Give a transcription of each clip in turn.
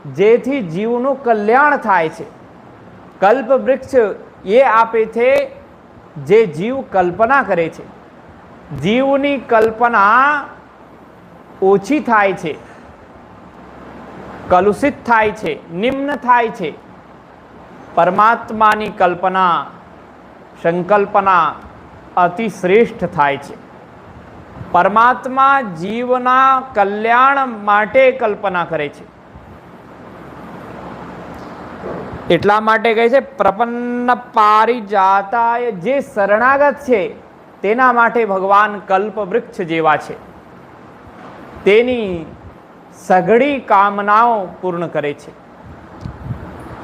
જેથી જીવનું કલ્યાણ થાય છે. કલ્પ વૃક્ષ એ આપે છે જે જીવ કલ્પના કરે છે. જીવની કલ્પના ઓછી થાય છે, કલુષિત થાય છે, નિમ્ન થાય છે. પરમાત્માની કલ્પના, સંકલ્પના અતિ શ્રેષ્ઠ થાય છે. પરમાત્મા જીવના કલ્યાણ માટે કલ્પના કરે છે. એટલા માટે કહે છે પ્રપન્ન પારિજાતાય, જે શરણાગત છે તેના માટે ભગવાન કલ્પ વૃક્ષ જેવા છે. તેની સઘળી કામનાઓ પૂર્ણ કરે છે.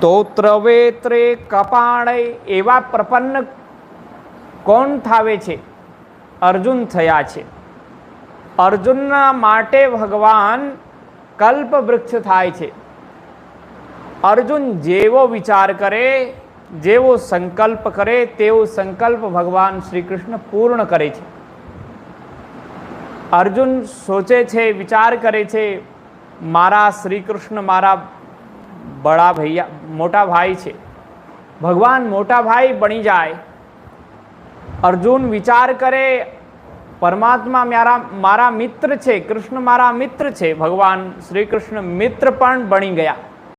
તોત્ર વેત્રે કપાણય, એવા પ્રપન્ન કોણ થાવે છે? અર્જુન થયા છે. અર્જુનના માટે ભગવાન કલ્પ વૃક્ષ થાય છે. અર્જુન જેવો વિચાર કરે, જેવો સંકલ્પ કરે, તેવો સંકલ્પ ભગવાન શ્રી કૃષ્ણ પૂર્ણ કરે છે. અર્જુન સોચે છે, વિચાર કરે છે, મારા શ્રી કૃષ્ણ મારા બડા ભૈયા, મોટા ભાઈ છે, ભગવાન મોટા ભાઈ બની જાય. અર્જુન વિચાર કરે, પરમાત્મા મારા મિત્ર છે, કૃષ્ણ મારા મિત્ર છે. ભગવાન શ્રી કૃષ્ણ મિત્ર પણ બની ગયા.